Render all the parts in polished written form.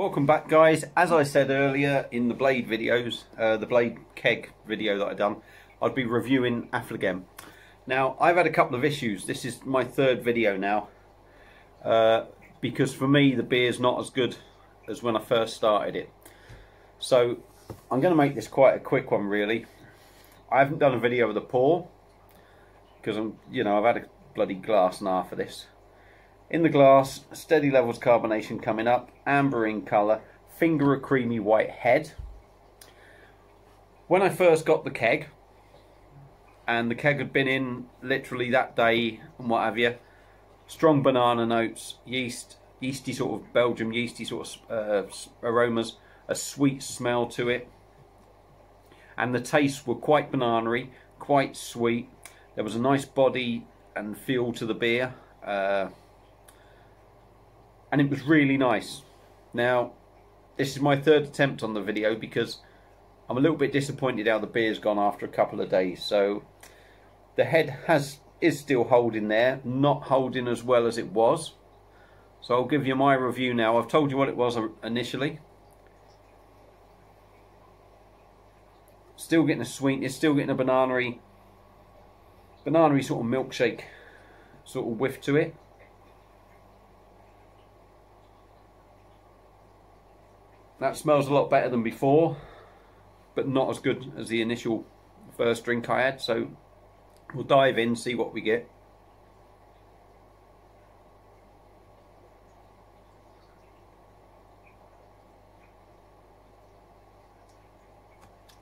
Welcome back, guys. As I said earlier in the Blade videos, the Blade keg video that I've done, I'd be reviewing Affligem. Now, I've had a couple of issues. This is my third video now, because for me the beer's not as good as when I first started it. So I'm going to make this quite a quick one, really. I haven't done a video of the pour because I've had a bloody glass and a half of this. In the glass, steady levels carbonation coming up, amber in colour, finger a creamy white head. When I first got the keg, and the keg had been in literally that day and what have you, strong banana notes, yeasty sort of Belgium yeasty sort of aromas, a sweet smell to it, and the tastes were quite banana-y, quite sweet. There was a nice body and feel to the beer. And it was really nice. Now, this is my third attempt on the video because I'm a little bit disappointed how the beer's gone after a couple of days. So the head is still holding there, not holding as well as it was. So I'll give you my review now. I've told you what it was initially. Still getting a sweetness, still getting a banana-y sort of milkshake sort of whiff to it. That smells a lot better than before, but not as good as the initial first drink I had. So we'll dive in, see what we get.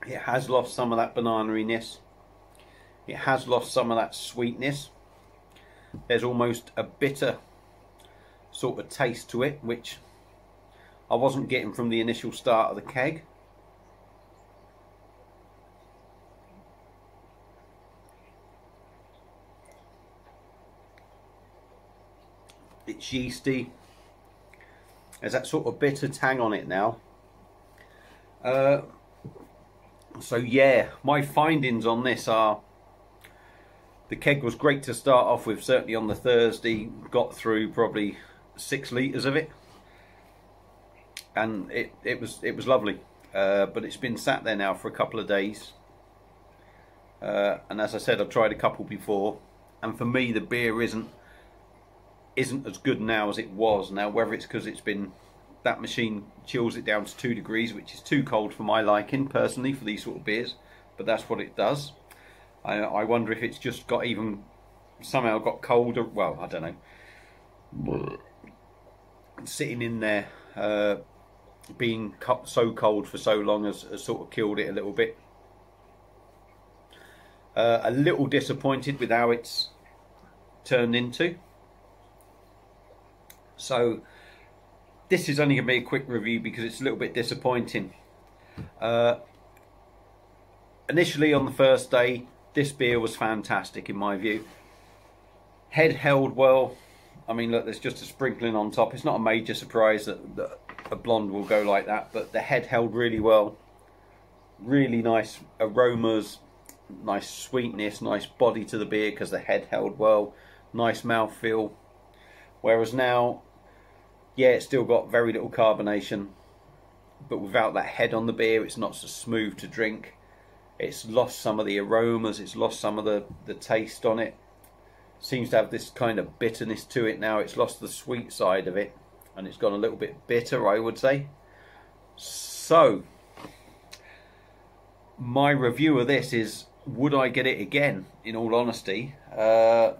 It has lost some of that banana-iness. It has lost some of that sweetness. There's almost a bitter sort of taste to it, which I wasn't getting from the initial start of the keg. It's yeasty. There's that sort of bitter tang on it now. So yeah, my findings on this are the keg was great to start off with. Certainly on the Thursday, got through probably 6 litres of it. And it was lovely, but it's been sat there now for a couple of days, and as I said, I've tried a couple before, and for me the beer isn't as good now as it was. Now, whether it's because it's been, that machine chills it down to 2 degrees, which is too cold for my liking personally for these sort of beers, but that's what it does. I wonder if it's just somehow got colder. Well, I don't know. Sitting in there, being so cold for so long has sort of killed it a little bit. A little disappointed with how it's turned into. So this is only going to be a quick review because it's a little bit disappointing. Initially on the first day, this beer was fantastic in my view. Head held well. I mean, look, there's just a sprinkling on top. It's not a major surprise that a blonde will go like that, but the head held really well. Really nice aromas, nice sweetness, nice body to the beer because the head held well. Nice mouthfeel. Whereas now, yeah, it's still got very little carbonation, but without that head on the beer, it's not so smooth to drink. It's lost some of the aromas, it's lost some of the taste on it. Seems to have this kind of bitterness to it now. It's lost the sweet side of it, and it's gone a little bit bitter, I would say. So my review of this is, would I get it again? In all honesty, I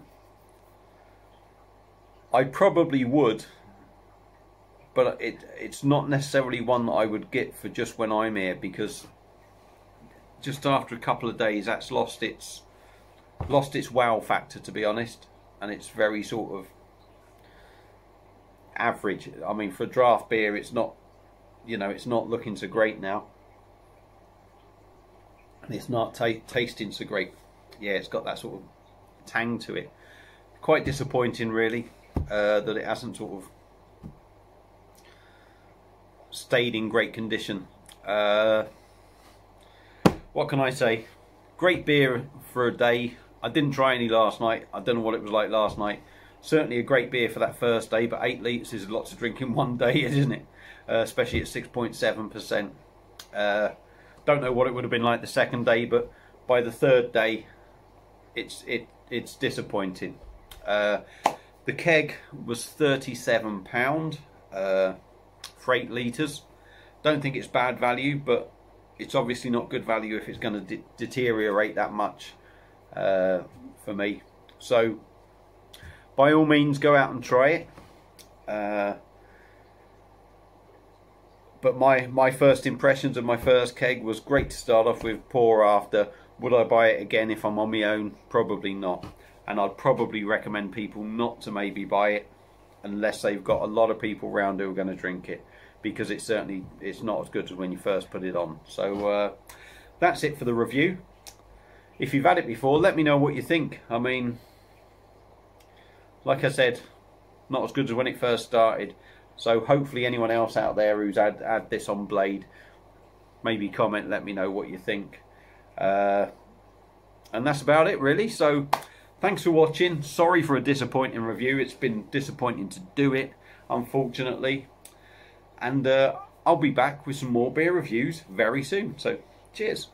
probably would, but it's not necessarily one that I would get for just when I'm here, because just after a couple of days that's lost its wow factor, to be honest, and it's very sort of average. I mean, for a draft beer, it's not, it's not looking so great now, and it's not tasting so great. Yeah, it's got that sort of tang to it. Quite disappointing, really, that it hasn't sort of stayed in great condition. What can I say? Great beer for a day. I didn't try any last night. I don't know what it was like last night. Certainly a great beer for that first day, but 8 litres is a lot to drink in one day, isn't it? especially at 6.7%. Don't know what it would have been like the second day, but by the third day, it's disappointing. The keg was £37 for 8 litres. Don't think it's bad value, but it's obviously not good value if it's going to deteriorate that much for me. So by all means, go out and try it. But my first impressions of my first keg was great to start off with, poor after. Would I buy it again if I'm on my own? Probably not. And I'd probably recommend people not to maybe buy it unless they've got a lot of people around who are going to drink it, because it's not as good as when you first put it on. So that's it for the review. If you've had it before, let me know what you think. I mean, like I said, not as good as when it first started. So hopefully anyone else out there who's had this on Blade, maybe comment, let me know what you think. And that's about it really. So thanks for watching. Sorry for a disappointing review. It's been disappointing to do it, unfortunately. And I'll be back with some more beer reviews very soon. So cheers.